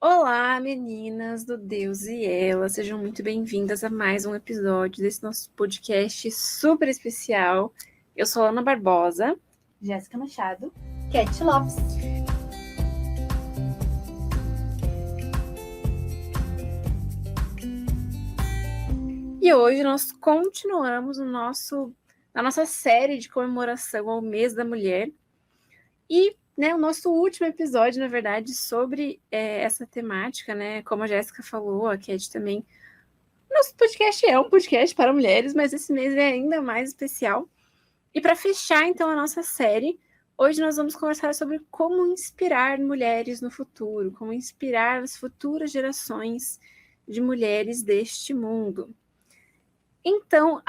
Olá, meninas do Deus e Ela, sejam muito bem-vindas a mais um episódio desse nosso podcast super especial. Eu sou a Ana Barbosa. Jéssica Machado, Cat Lopes. E hoje nós continuamos a nossa série de comemoração ao mês da mulher. E o nosso último episódio, na verdade, sobre essa temática, né? Como a Jéssica falou, a Cat também. Nosso podcast é um podcast para mulheres, mas esse mês é ainda mais especial. E para fechar, então, a nossa série, hoje nós vamos conversar sobre como inspirar mulheres no futuro, como inspirar as futuras gerações de mulheres deste mundo. Então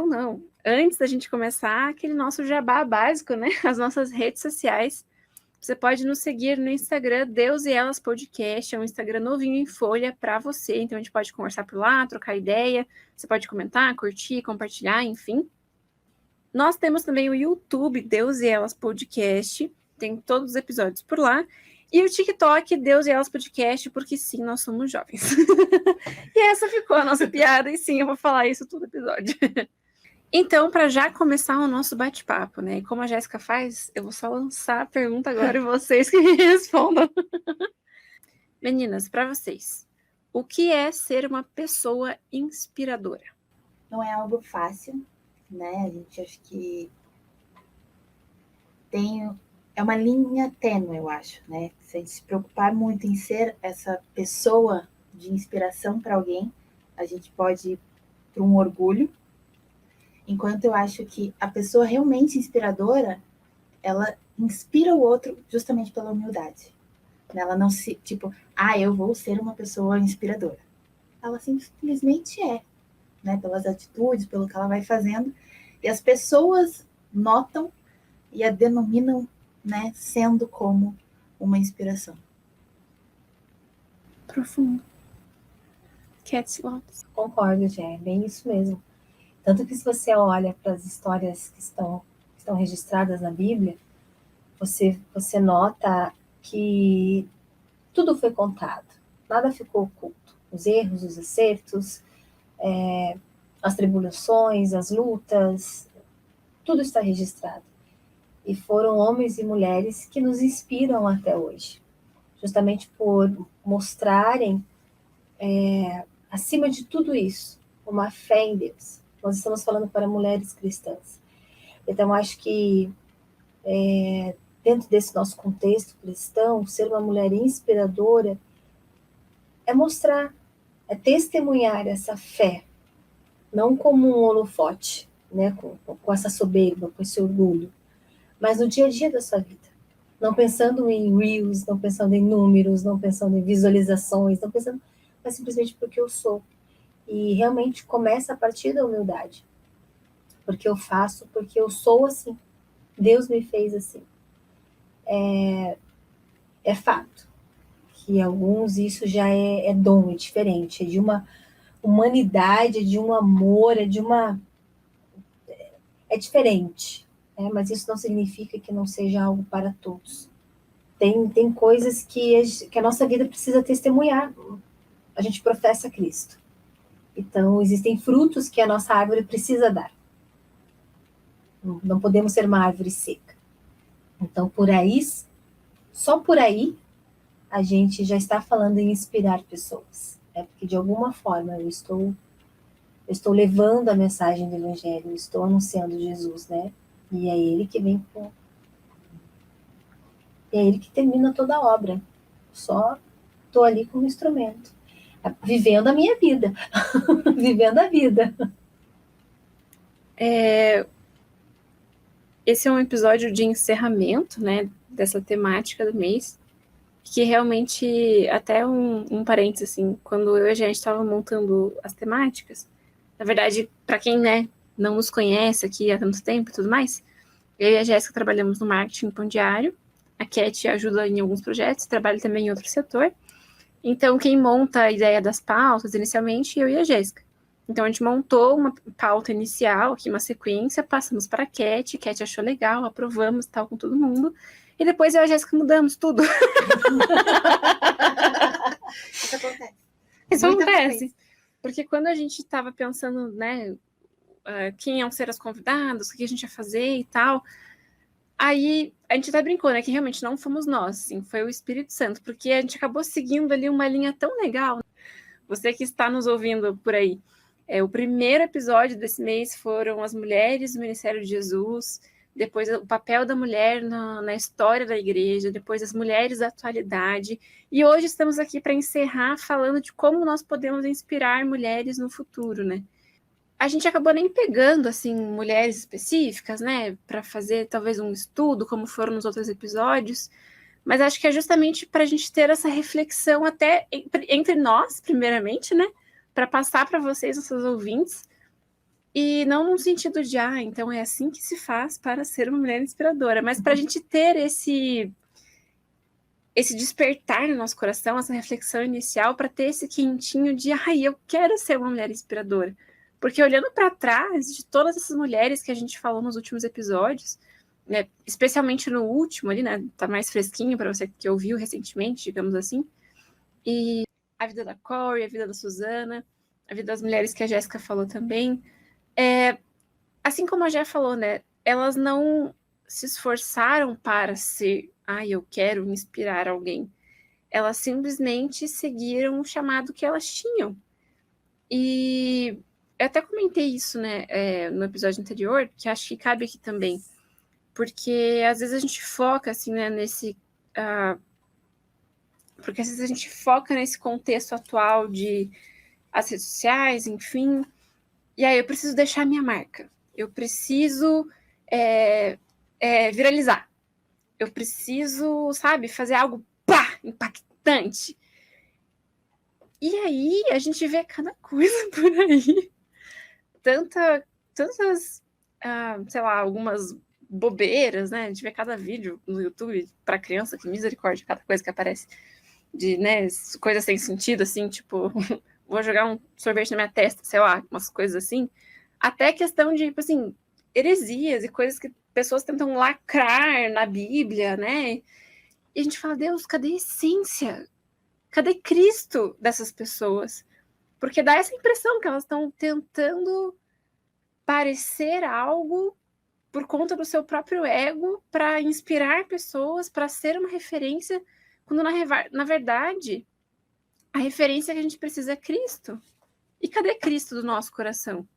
não. Antes da gente começar, aquele nosso jabá básico, né? As nossas redes sociais. Você pode nos seguir no Instagram Deus e Elas Podcast, é um Instagram novinho em folha para você. Então a gente pode conversar por lá, trocar ideia. Você pode comentar, curtir, compartilhar, enfim. Nós temos também o YouTube Deus e Elas Podcast, tem todos os episódios por lá. E o TikTok Deus e Elas Podcast, porque sim, nós somos jovens. E essa ficou a nossa piada, e sim, eu vou falar isso todo episódio. Então, para já começar o nosso bate-papo, né? E como a Jéssica faz, eu vou só lançar a pergunta agora e vocês que me respondam. Meninas, para vocês, o que é ser uma pessoa inspiradora? Não é algo fácil, né? A gente acha que é uma linha tênue, eu acho, né? Se a gente se preocupar muito em ser essa pessoa de inspiração para alguém, a gente pode ir para um orgulho. Enquanto eu acho que a pessoa realmente inspiradora, ela inspira o outro justamente pela humildade. Ela não se, tipo, eu vou ser uma pessoa inspiradora. Ela simplesmente é, né? Pelas atitudes, pelo que ela vai fazendo. E as pessoas notam e a denominam, né, sendo como uma inspiração. Profundo. Cat Lopes. Concordo, Jé, é bem isso mesmo. Tanto que se você olha para as histórias que estão registradas na Bíblia, você nota que tudo foi contado, nada ficou oculto. Os erros, os acertos, as tribulações, as lutas, tudo está registrado. E foram homens e mulheres que nos inspiram até hoje, justamente por mostrarem, acima de tudo isso, uma fé em Deus. Nós estamos falando para mulheres cristãs. Então, acho que dentro desse nosso contexto cristão, ser uma mulher inspiradora é mostrar, é testemunhar essa fé, não como um holofote, né, com essa soberba, com esse orgulho, mas no dia a dia da sua vida. Não pensando em reels, não pensando em números, não pensando em visualizações, mas simplesmente porque eu sou. E realmente começa a partir da humildade. Porque eu faço, porque eu sou assim. Deus me fez assim. É fato que alguns isso já é dom, é diferente, é de uma humanidade, é de um amor, é diferente, né? Mas isso não significa que não seja algo para todos. Tem coisas que a nossa vida precisa testemunhar. A gente professa Cristo. Então, existem frutos que a nossa árvore precisa dar. Não podemos ser uma árvore seca. Então, por aí, só por aí, a gente já está falando em inspirar pessoas. Porque, de alguma forma, eu estou levando a mensagem do Evangelho, eu estou anunciando Jesus, né? E é Ele que vem com... É Ele que termina toda a obra. Só estou ali como instrumento. Vivendo a minha vida. Vivendo a vida. Esse é um episódio de encerramento, né, dessa temática do mês, que realmente, até um parênteses, assim, quando eu e a gente estava montando as temáticas, na verdade, para quem, né, não nos conhece aqui há tanto tempo e tudo mais, eu e a Jéssica trabalhamos no marketing Pão Diário, a Cat ajuda em alguns projetos, trabalha também em outro setor, então quem monta a ideia das pautas inicialmente, eu e a Jéssica. Então a gente montou uma pauta inicial, aqui uma sequência, passamos para a Cat achou legal, aprovamos tal com todo mundo, e depois eu e a Jéssica mudamos tudo. quando a gente estava pensando, né, quem iam ser as convidadas, o que a gente ia fazer e tal, aí a gente até brincou, né, que realmente não fomos nós, assim, foi o Espírito Santo, porque a gente acabou seguindo ali uma linha tão legal. Você que está nos ouvindo por aí, o primeiro episódio desse mês foram as mulheres do Ministério de Jesus, depois o papel da mulher na história da igreja, depois as mulheres da atualidade, e hoje estamos aqui para encerrar falando de como nós podemos inspirar mulheres no futuro, né? A gente acabou nem pegando, assim, mulheres específicas, né, para fazer talvez um estudo, como foram nos outros episódios, mas acho que é justamente para a gente ter essa reflexão até entre nós, primeiramente, né, para passar para vocês, nossos ouvintes, e não num sentido de, então é assim que se faz para ser uma mulher inspiradora, mas para a gente ter esse despertar no nosso coração, essa reflexão inicial, para ter esse quentinho de, eu quero ser uma mulher inspiradora. Porque olhando para trás de todas essas mulheres que a gente falou nos últimos episódios, né, especialmente no último ali, né, tá mais fresquinho para você que ouviu recentemente, digamos assim, e a vida da Corey, a vida da Susana, a vida das mulheres que a Jéssica falou também, assim como a Jé falou, né, elas não se esforçaram para ser, eu quero inspirar alguém. Elas simplesmente seguiram o chamado que elas tinham. E eu até comentei isso, né, no episódio anterior, que acho que cabe aqui também, porque às vezes a gente foca, assim, né, porque às vezes a gente foca nesse contexto atual de as redes sociais, enfim, e aí eu preciso deixar minha marca, eu preciso viralizar, eu preciso, sabe, fazer algo impactante. E aí a gente vê cada coisa por aí, tantas, sei lá, algumas bobeiras, né? A gente vê cada vídeo no YouTube para criança, que misericórdia, cada coisa que aparece de, né, coisas sem sentido, assim, tipo, vou jogar um sorvete na minha testa, sei lá, umas coisas assim, até questão de, tipo assim, heresias e coisas que pessoas tentam lacrar na Bíblia, né? E a gente fala, Deus, cadê a essência? Cadê Cristo dessas pessoas? Porque dá essa impressão que elas estão tentando parecer algo por conta do seu próprio ego para inspirar pessoas, para ser uma referência, quando na verdade a referência que a gente precisa é Cristo. E cadê Cristo do nosso coração?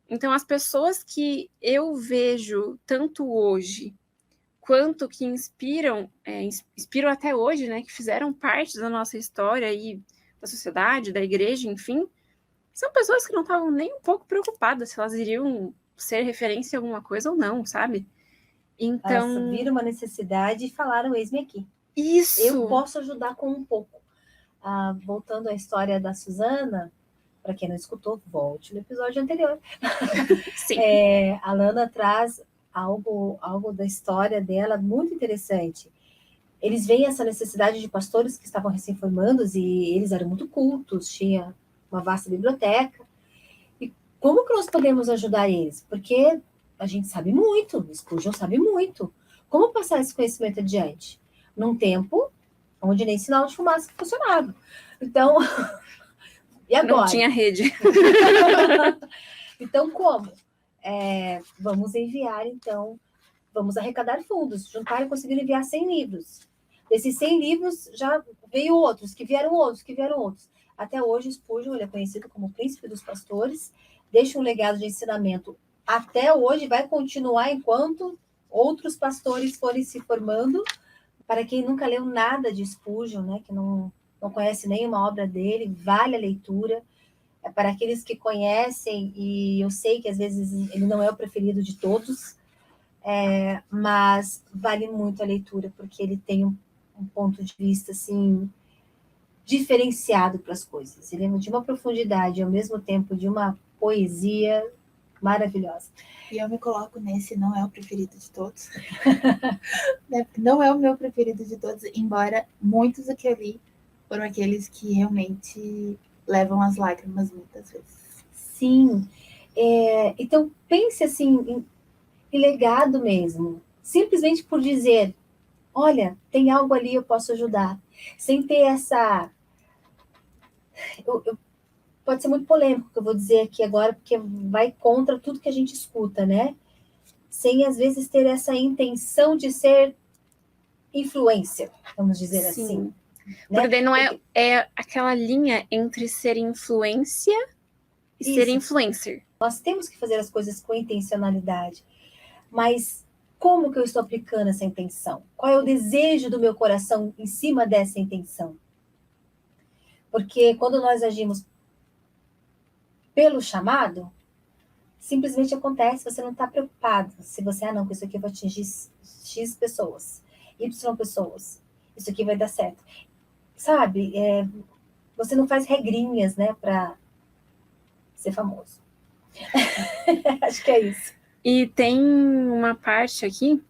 Então, as pessoas que eu vejo tanto hoje quanto que inspiram até hoje, né, que fizeram parte da nossa história e da sociedade, da igreja, enfim, são pessoas que não estavam nem um pouco preocupadas se elas iriam ser referência em alguma coisa ou não, sabe? Então... Elas viram uma necessidade e falaram, eis-me aqui. Isso! Eu posso ajudar com um pouco. Voltando à história da Susana, para quem não escutou, volte no episódio anterior. Sim. A Lana traz algo da história dela muito interessante. Eles veem essa necessidade de pastores que estavam recém-formandos e eles eram muito cultos, tinha uma vasta biblioteca. E como que nós podemos ajudar eles? Porque a gente sabe muito, Spurgeon sabe muito. Como passar esse conhecimento adiante? Num tempo onde nem sinal de fumaça funcionava. Então, e agora? Não tinha rede. Então, como? Vamos enviar, então, vamos arrecadar fundos, juntar e conseguir enviar 100 livros. Desses 100 livros, já veio outros, que vieram outros. Até hoje, Spurgeon, ele é conhecido como o príncipe dos pastores, deixa um legado de ensinamento até hoje, vai continuar enquanto outros pastores forem se formando. Para quem nunca leu nada de Spurgeon, né, que não conhece nenhuma obra dele, vale a leitura. Para aqueles que conhecem, e eu sei que às vezes ele não é o preferido de todos, mas vale muito a leitura, porque ele tem um ponto de vista assim, diferenciado para as coisas. Ele é de uma profundidade, ao mesmo tempo de uma poesia maravilhosa. E eu me coloco nesse, não é o preferido de todos. Não é o meu preferido de todos, embora muitos do que eu li foram aqueles que realmente levam as lágrimas muitas vezes. Sim. Então, pense assim, em legado mesmo. Simplesmente por dizer, olha, tem algo ali, eu posso ajudar. Sem ter essa... pode ser muito polêmico o que eu vou dizer aqui agora, porque vai contra tudo que a gente escuta, né? Sem, às vezes, ter essa intenção de ser influencer, vamos dizer assim. Porque Né? daí não é aquela linha entre ser influência e ser influencer. Nós temos que fazer as coisas com intencionalidade, mas como que eu estou aplicando essa intenção? Qual é o desejo do meu coração em cima dessa intenção? Porque quando nós agimos pelo chamado, simplesmente acontece, você não está preocupado. Se você, não, com isso aqui eu vou atingir X pessoas, Y pessoas, isso aqui vai dar certo. Sabe, você não faz regrinhas, né, para ser famoso. Acho que é isso. E tem uma parte aqui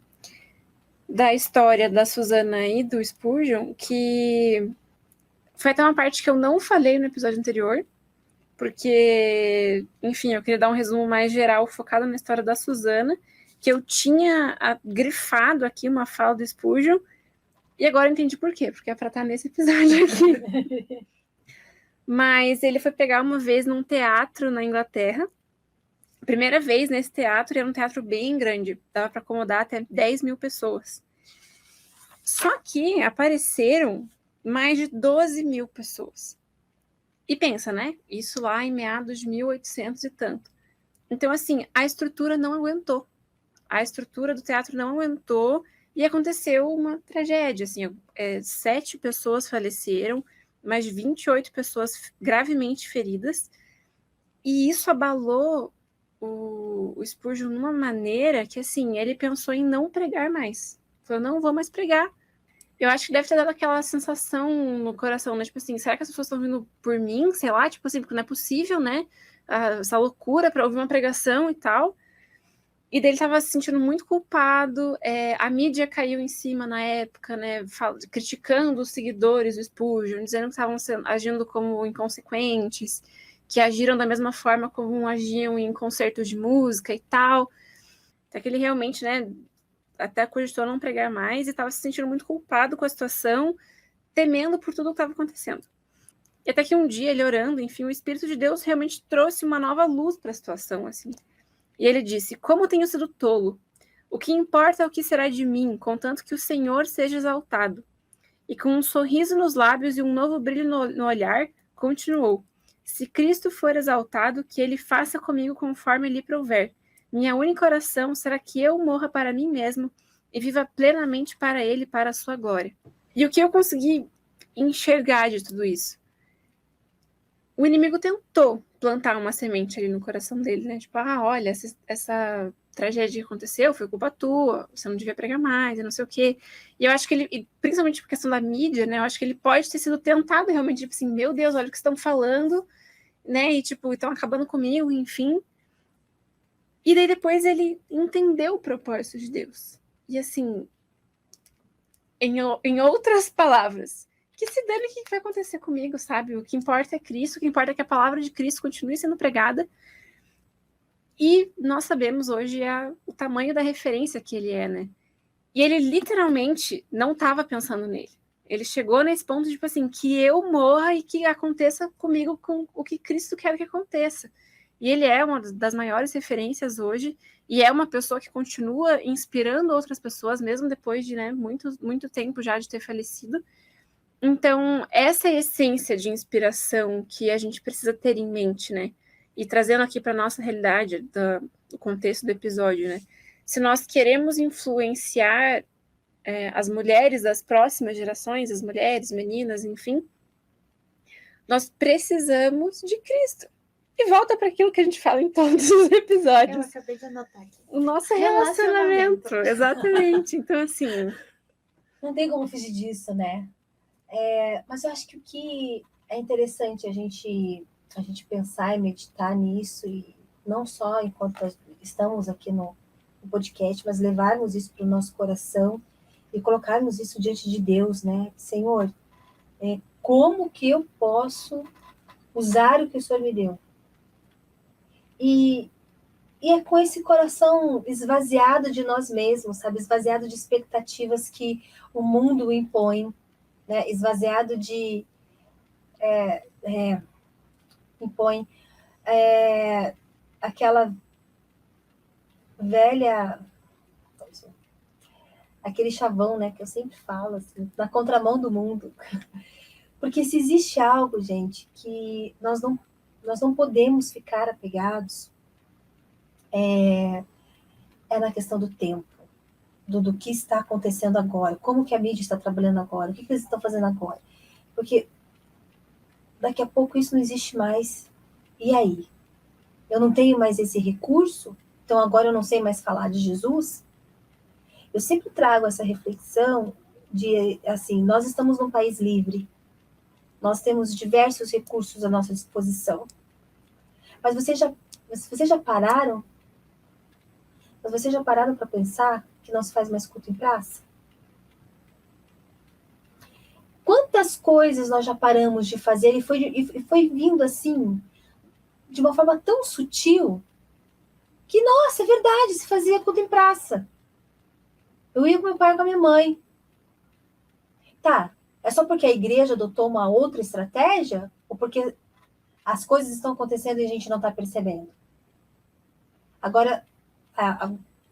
da história da Susana e do Spurgeon que foi até uma parte que eu não falei no episódio anterior, porque, enfim, eu queria dar um resumo mais geral focado na história da Susana, que eu tinha grifado aqui uma fala do Spurgeon, e agora eu entendi por quê, porque é para estar nesse episódio aqui. Mas ele foi pegar uma vez num teatro na Inglaterra, primeira vez nesse teatro, era um teatro bem grande, dava para acomodar até 10 mil pessoas. Só que apareceram mais de 12 mil pessoas. E pensa, né? Isso lá em meados de 1800 e tanto. Então, assim, a estrutura não aguentou. A estrutura do teatro não aguentou e aconteceu uma tragédia. Assim, 7 pessoas faleceram, mais 28 pessoas gravemente feridas. E isso abalou o Spurgeon de uma maneira que, assim, ele pensou em não pregar mais. Falou, não vou mais pregar. Eu acho que deve ter dado aquela sensação no coração, né? Tipo assim, será que as pessoas estão vindo por mim? Sei lá, tipo assim, porque não é possível, né? Essa loucura para ouvir uma pregação e tal. E daí ele tava se sentindo muito culpado. A mídia caiu em cima na época, né? Criticando os seguidores do Spurgeon, dizendo que estavam agindo como inconsequentes, que agiram da mesma forma como agiam em concertos de música e tal. Até que ele realmente, né? Até cogitou não pregar mais e estava se sentindo muito culpado com a situação, temendo por tudo o que estava acontecendo. E até que um dia, ele orando, enfim, o Espírito de Deus realmente trouxe uma nova luz para a situação, assim. E ele disse, como tenho sido tolo, o que importa é o que será de mim, contanto que o Senhor seja exaltado. E com um sorriso nos lábios e um novo brilho no olhar, continuou, se Cristo for exaltado, que ele faça comigo conforme lhe prouver. Minha única oração será que eu morra para mim mesmo e viva plenamente para ele e para a sua glória. E o que eu consegui enxergar de tudo isso? O inimigo tentou plantar uma semente ali no coração dele, né? Tipo, olha, essa tragédia que aconteceu foi culpa tua, você não devia pregar mais, e não sei o quê. E eu acho que ele, principalmente por questão da mídia, né? Eu acho que ele pode ter sido tentado realmente, tipo assim, meu Deus, olha o que estão falando, né? E, tipo, estão acabando comigo, enfim. E daí depois ele entendeu o propósito de Deus. E assim, em outras palavras, que se dane o que vai acontecer comigo, sabe? O que importa é Cristo, o que importa é que a palavra de Cristo continue sendo pregada. E nós sabemos hoje o tamanho da referência que ele é, né? E ele literalmente não estava pensando nele. Ele chegou nesse ponto, tipo assim, que eu morra e que aconteça comigo com o que Cristo quer que aconteça. E ele é uma das maiores referências hoje, e é uma pessoa que continua inspirando outras pessoas, mesmo depois de, né, muito tempo já de ter falecido. Então, essa é a essência de inspiração que a gente precisa ter em mente, né? E trazendo aqui para a nossa realidade, do contexto do episódio, né? Se nós queremos influenciar as mulheres das próximas gerações, as mulheres, meninas, enfim, nós precisamos de Cristo. E volta para aquilo que a gente fala em todos os episódios. Eu acabei de anotar aqui. O nosso relacionamento. Exatamente. Então, assim... Não tem como fugir disso, né? Mas eu acho que o que é interessante a gente pensar e meditar nisso, e não só enquanto estamos aqui no podcast, mas levarmos isso para o nosso coração e colocarmos isso diante de Deus, né? Senhor, como que eu posso usar o que o Senhor me deu? E é com esse coração esvaziado de nós mesmos, sabe? Esvaziado de expectativas que o mundo impõe, né? Esvaziado de impõe aquela velha, aquele chavão, né, que eu sempre falo, assim, na contramão do mundo. Porque se existe algo, gente, que nós não podemos ficar apegados, é na questão do tempo, do que está acontecendo agora, como que a mídia está trabalhando agora, o que eles estão fazendo agora. Porque daqui a pouco isso não existe mais. E aí? Eu não tenho mais esse recurso, então agora eu não sei mais falar de Jesus? Eu sempre trago essa reflexão de, assim, nós estamos num país livre, nós temos diversos recursos à nossa disposição. Mas vocês já pararam? Mas vocês já pararam para pensar que não se faz mais culto em praça? Quantas coisas nós já paramos de fazer e foi vindo assim, de uma forma tão sutil, que, nossa, é verdade, se fazia culto em praça. Eu ia com meu pai e com a minha mãe. Tá, é só porque a igreja adotou uma outra estratégia? Ou porque as coisas estão acontecendo e a gente não está percebendo? Agora,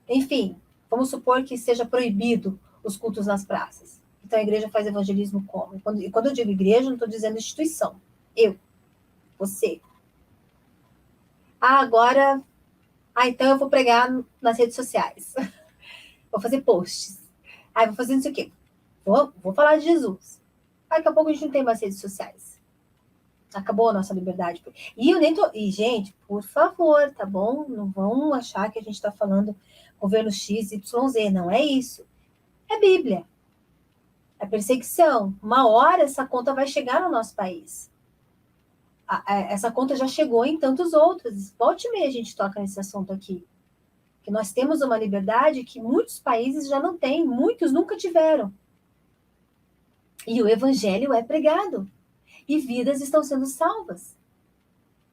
enfim, vamos supor que seja proibido os cultos nas praças. Então a igreja faz evangelismo como? E quando eu digo igreja, não estou dizendo instituição. Eu, você. Agora, então eu vou pregar nas redes sociais. Vou fazer posts. Vou fazer não sei o quê. Vou falar de Jesus. Daqui a pouco a gente não tem mais redes sociais. Acabou a nossa liberdade. E eu nem tô. E, gente, por favor, tá bom? Não vão achar que a gente está falando governo X, Y, Z. Não é isso. É Bíblia. É perseguição. Uma hora essa conta vai chegar no nosso país. Essa conta já chegou em tantos outros. Volte e meia a gente toca nesse assunto aqui. Que nós temos uma liberdade que muitos países já não têm. Muitos nunca tiveram. E o evangelho é pregado. E vidas estão sendo salvas.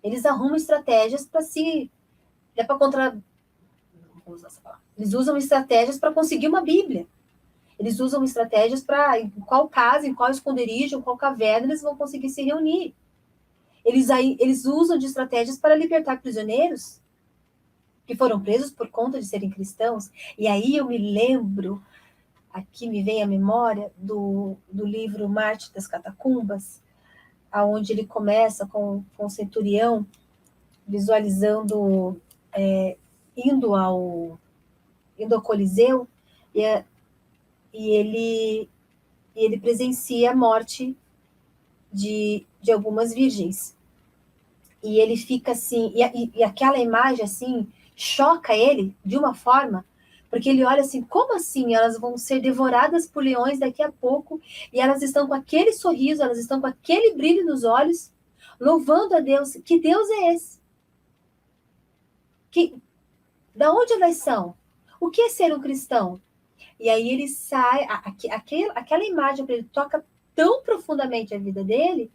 Eles arrumam estratégias para se... É para contra... Não vou usar essa palavra. Eles usam estratégias para conseguir uma Bíblia. Eles usam estratégias para, em qual casa, em qual esconderijo, em qual caverna eles vão conseguir se reunir. Eles usam de estratégias para libertar prisioneiros que foram presos por conta de serem cristãos. E aí eu me lembro, aqui me vem a memória do livro Marte das Catacumbas, aonde ele começa com o centurião visualizando, indo ao Coliseu, e ele presencia a morte de algumas virgens. E ele fica assim, e aquela imagem assim, choca ele de uma forma, porque ele olha assim, como assim? Elas vão ser devoradas por leões daqui a pouco, e elas estão com aquele sorriso, elas estão com aquele brilho nos olhos, louvando a Deus. Que Deus é esse? Da onde elas são? O que é ser um cristão? E aí ele sai, aquela imagem para ele toca tão profundamente a vida dele,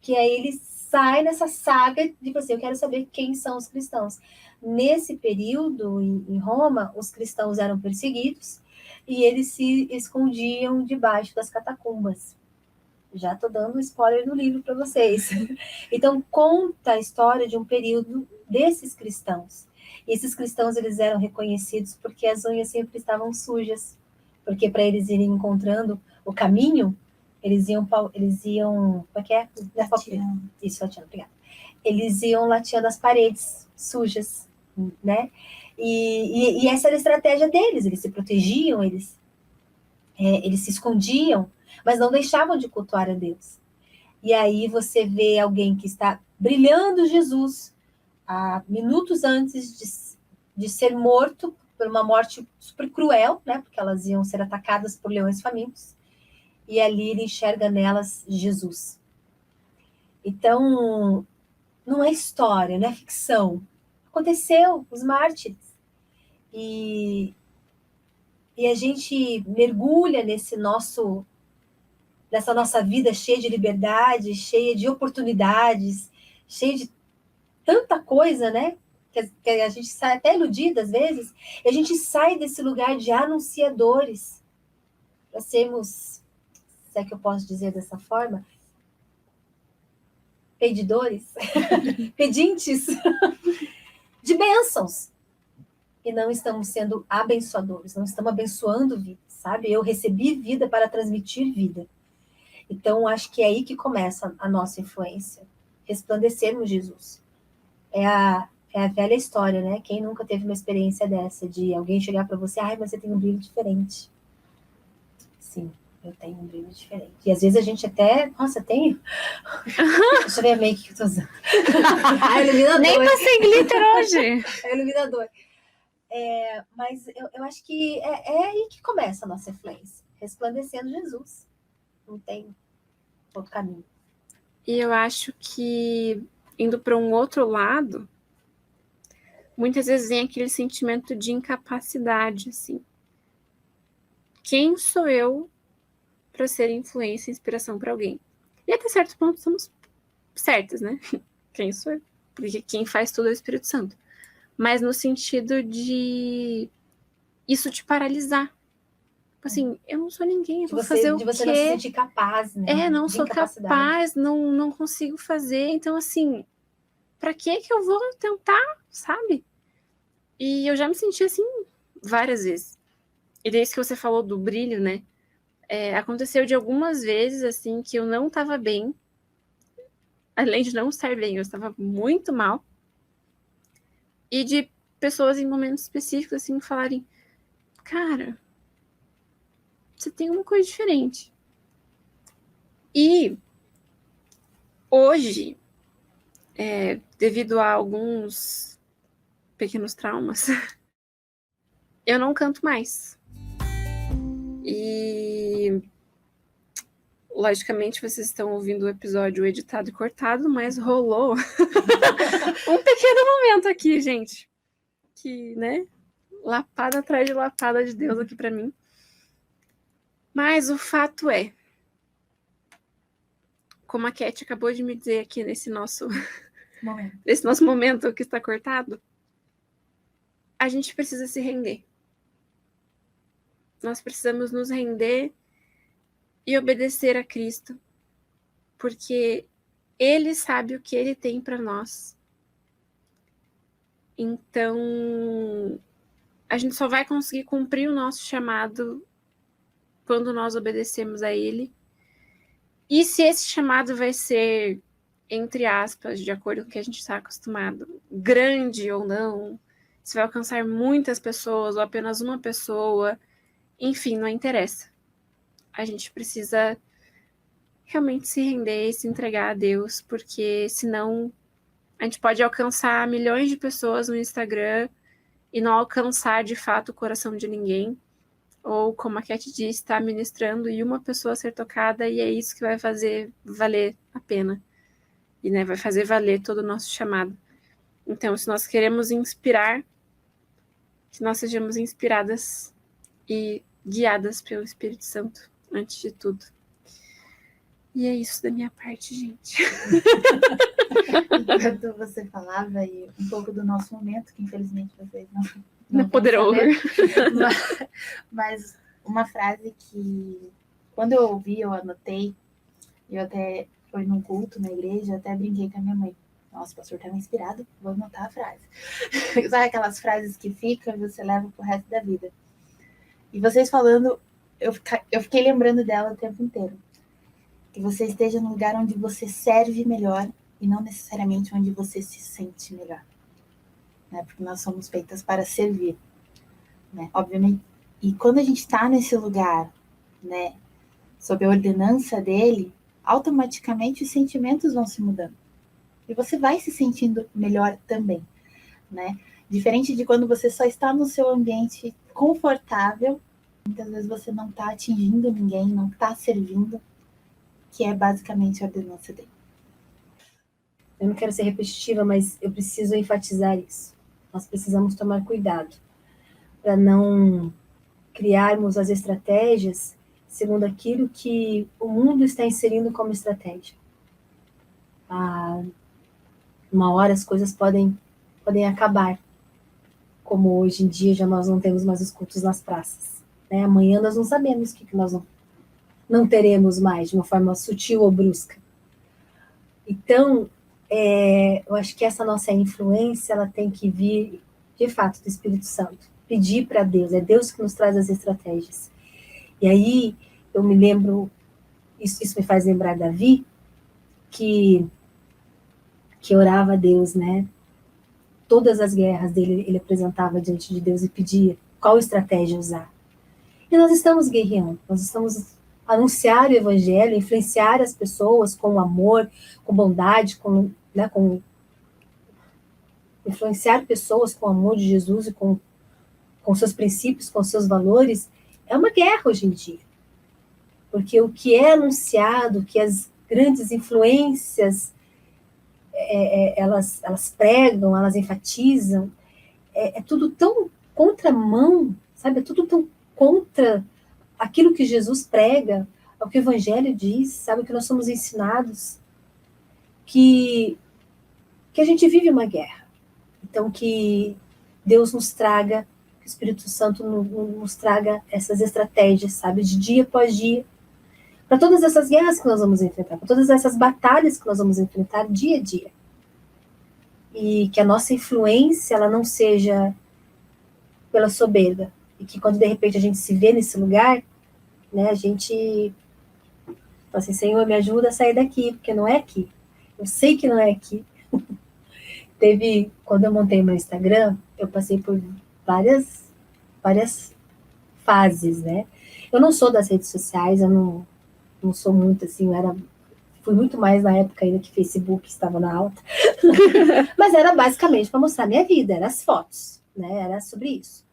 que aí ele sai nessa saga de assim, eu quero saber quem são os cristãos. Nesse período, em Roma, os cristãos eram perseguidos e eles se escondiam debaixo das catacumbas. Já estou dando spoiler no livro para vocês. Então, conta a história de um período desses cristãos. E esses cristãos, eles eram reconhecidos porque as unhas sempre estavam sujas. Porque para eles irem encontrando o caminho, eles iam, como é que é? Lateando. Isso, lateando, obrigada. Eles iam lateando as paredes sujas, né? E essa era a estratégia deles, eles se protegiam, eles se escondiam, mas não deixavam de cultuar a Deus. E aí você vê alguém que está brilhando Jesus minutos antes de ser morto por uma morte super cruel, né? Porque elas iam ser atacadas por leões famintos. E ali ele enxerga nelas Jesus. Então, não é história, não é ficção. Aconteceu, os mártires. E a gente mergulha nessa nossa vida cheia de liberdade, cheia de oportunidades, cheia de tanta coisa, né? Que a gente sai até iludida às vezes, e a gente sai desse lugar de anunciadores para sermos, se é que eu posso dizer dessa forma, pedidores, pedintes de bênçãos. E não estamos sendo abençoadores, não estamos abençoando vida, sabe? Eu recebi vida para transmitir vida. Então, acho que é aí que começa a nossa influência. Resplandecermos Jesus. É a velha história, né? Quem nunca teve uma experiência dessa, de alguém chegar para você, ai, mas você tem um brilho diferente. Sim, eu tenho um brilho diferente. E às vezes a gente até, nossa, tenho? Deixa eu ver a make que eu tô usando. Iluminador. Nem passei glitter hoje. É iluminador. Mas eu acho que é aí que começa a nossa influência. Resplandecendo Jesus. Não tem outro caminho. E eu acho que, indo para um outro lado, muitas vezes vem aquele sentimento de incapacidade, assim. Quem sou eu para ser influência e inspiração para alguém? E até certo ponto estamos certas, né? Quem sou eu? Porque quem faz tudo é o Espírito Santo. Mas no sentido de isso te paralisar. Assim, eu não sou ninguém, eu vou fazer o quê? De você não se sentir capaz, né? Não sou capaz, não consigo fazer. Então, assim, pra que eu vou tentar, sabe? E eu já me senti assim várias vezes. E desde que você falou do brilho, né? Aconteceu de algumas vezes, assim, que eu não tava bem. Além de não estar bem, eu estava muito mal. E de pessoas em momentos específicos, assim, falarem, cara, você tem uma coisa diferente. E hoje, devido a alguns pequenos traumas, eu não canto mais. E logicamente vocês estão ouvindo o episódio editado e cortado, mas rolou um pequeno momento aqui, gente. Que, né? Lapada atrás de lapada de Deus aqui pra mim. Mas o fato é, como a Cat acabou de me dizer aqui nesse nosso momento que está cortado, a gente precisa se render. Nós precisamos nos render e obedecer a Cristo, porque Ele sabe o que Ele tem para nós. Então, a gente só vai conseguir cumprir o nosso chamado quando nós obedecemos a Ele. E se esse chamado vai ser, entre aspas, de acordo com o que a gente está acostumado, grande ou não, se vai alcançar muitas pessoas ou apenas uma pessoa, enfim, não interessa. A gente precisa realmente se render e se entregar a Deus, porque senão a gente pode alcançar milhões de pessoas no Instagram e não alcançar de fato o coração de ninguém. Ou, como a Cat disse, estar ministrando e uma pessoa ser tocada, e é isso que vai fazer valer a pena. E, né, vai fazer valer todo o nosso chamado. Então, se nós queremos inspirar, que nós sejamos inspiradas e guiadas pelo Espírito Santo, antes de tudo. E é isso da minha parte, gente. Enquanto você falava, e um pouco do nosso momento, que infelizmente vocês não poderão ouvir. Mas uma frase que, quando eu ouvi, eu anotei, eu até foi num culto na igreja, eu até brinquei com a minha mãe. Nossa, o pastor estava inspirado, vou anotar a frase. Sabe aquelas frases que ficam e você leva pro resto da vida? E vocês falando, eu fiquei lembrando dela o tempo inteiro. Que você esteja no lugar onde você serve melhor e não necessariamente onde você se sente melhor. Né? Porque nós somos feitas para servir. Né? Obviamente. E quando a gente está nesse lugar, né, sob a ordenança dele, automaticamente os sentimentos vão se mudando. E você vai se sentindo melhor também. Né? Diferente de quando você só está no seu ambiente confortável, muitas vezes você não está atingindo ninguém, não está servindo, que é basicamente a ordenança dele. Eu não quero ser repetitiva, mas eu preciso enfatizar isso. Nós precisamos tomar cuidado para não criarmos as estratégias segundo aquilo que o mundo está inserindo como estratégia. Uma hora as coisas podem acabar, como hoje em dia já nós não temos mais os cultos nas praças. Né? Amanhã nós não sabemos o que nós não teremos mais, de uma forma sutil ou brusca. Então, eu acho que essa nossa influência, ela tem que vir, de fato, do Espírito Santo. Pedir para Deus, é Deus que nos traz as estratégias. E aí, eu me lembro, isso me faz lembrar Davi, que orava a Deus, né? Todas as guerras dele, ele apresentava diante de Deus e pedia qual estratégia usar. E nós estamos guerreando, nós estamos anunciar o evangelho, influenciar as pessoas com amor, com bondade, com influenciar pessoas com o amor de Jesus e com seus princípios, com seus valores, é uma guerra hoje em dia. Porque o que é anunciado, que as grandes influências elas pregam, elas enfatizam, é tudo tão contramão, sabe? É tudo tão contra aquilo que Jesus prega, o que o Evangelho diz, sabe? O que nós somos ensinados, que a gente vive uma guerra. Então, que Deus nos traga, que o Espírito Santo nos traga essas estratégias, sabe? De dia após dia, para todas essas guerras que nós vamos enfrentar, para todas essas batalhas que nós vamos enfrentar dia a dia. E que a nossa influência, ela não seja pela soberba. E que quando, de repente, a gente se vê nesse lugar, né, a gente fala assim, Senhor, me ajuda a sair daqui, porque não é aqui. Eu sei que não é aqui. Quando eu montei meu Instagram, eu passei por várias fases, né? Eu não sou das redes sociais, eu não sou muito assim, fui muito mais na época ainda que Facebook estava na alta, mas era basicamente para mostrar minha vida, eram as fotos, né? Era sobre isso.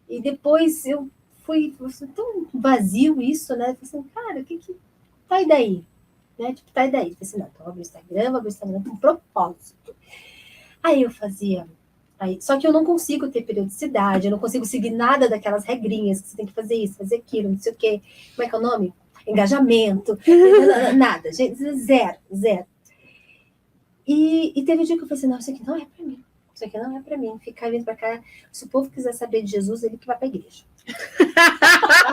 E depois eu fui tão vazio isso, né? Falei assim, cara, o que tá aí daí? Né? Tipo, tá aí daí? Falei assim, não, então vou abrir o Instagram com propósito. Aí eu fazia. Só que eu não consigo ter periodicidade, eu não consigo seguir nada daquelas regrinhas que você tem que fazer isso, fazer aquilo, não sei o quê. Como é que é o nome? Engajamento, nada, gente, zero. E teve um dia que eu falei assim, não, isso aqui não é pra mim. Isso aqui não é pra mim. Ficar vindo pra cá. Se o povo quiser saber de Jesus, ele que vai pra igreja.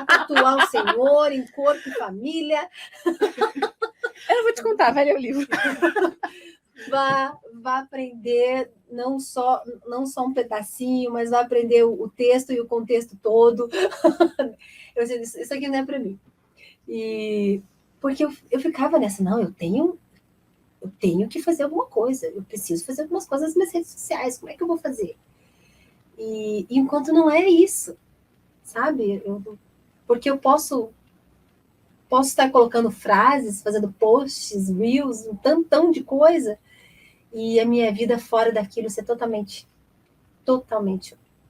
Vai cultuar o Senhor em corpo e família. Eu não vou te contar, vai ler o livro. Vá aprender não só um pedacinho, mas vai aprender o texto e o contexto todo. Eu disse, isso aqui não é para mim. E porque eu ficava nessa, não, eu tenho que fazer alguma coisa, eu preciso fazer algumas coisas nas minhas redes sociais, como é que eu vou fazer? E enquanto não é isso, sabe? Porque eu posso estar colocando frases, fazendo posts, reels, um tantão de coisa, e a minha vida fora daquilo ser totalmente,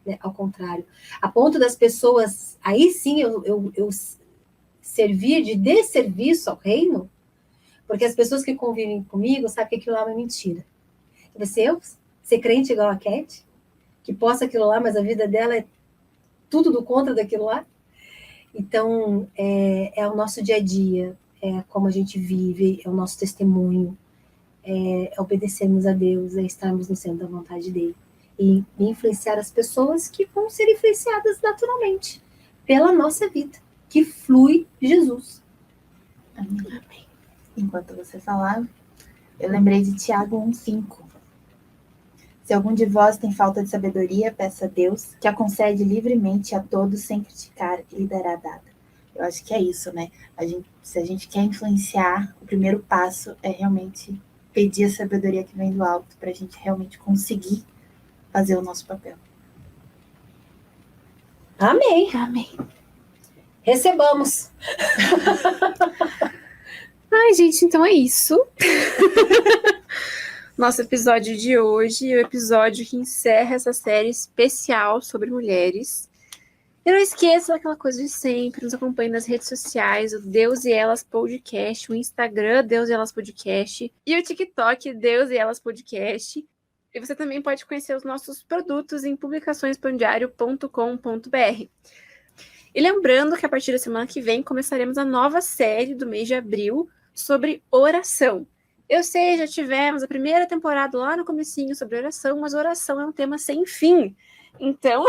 né, ao contrário. A ponto das pessoas, aí sim eu servir de desserviço ao reino, porque as pessoas que convivem comigo sabem que aquilo lá é uma mentira. Eu ser crente igual a Cat, que posta aquilo lá, mas a vida dela é tudo do contra daquilo lá. Então, é o nosso dia a dia, é como a gente vive, é o nosso testemunho, é obedecermos a Deus, é estarmos no centro da vontade dele. E influenciar as pessoas que vão ser influenciadas naturalmente pela nossa vida, que flui Jesus. Amém. Enquanto você falava, eu lembrei de Tiago 1,5. Se algum de vós tem falta de sabedoria, peça a Deus, que a concede livremente a todos sem criticar, e lhe dará dada. Eu acho que é isso, né? Se a gente quer influenciar, o primeiro passo é realmente pedir a sabedoria que vem do alto, para a gente realmente conseguir fazer o nosso papel. Amém. Amém. Recebamos. Ai, gente, então é isso. Nosso episódio de hoje é o episódio que encerra essa série especial sobre mulheres. E não esqueça daquela coisa de sempre, nos acompanhe nas redes sociais, o Deus e Elas Podcast, o Instagram Deus e Elas Podcast e o TikTok Deus e Elas Podcast. E você também pode conhecer os nossos produtos em publicaçõespandiario.com.br. E lembrando que a partir da semana que vem começaremos a nova série do mês de abril sobre oração. Eu sei, já tivemos a primeira temporada lá no comecinho sobre oração, mas oração é um tema sem fim. Então,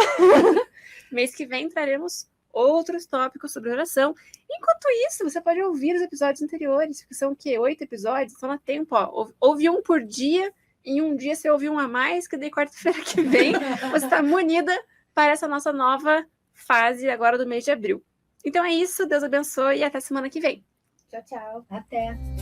mês que vem traremos outros tópicos sobre oração. Enquanto isso, você pode ouvir os episódios anteriores, que são o quê? 8 episódios? Então, dá tempo, ó. Ouve um por dia, em um dia você ouve um a mais, que daí quarta-feira que vem você está munida para essa nossa nova fase agora do mês de abril. Então é isso, Deus abençoe e até semana que vem. Tchau, tchau. Até!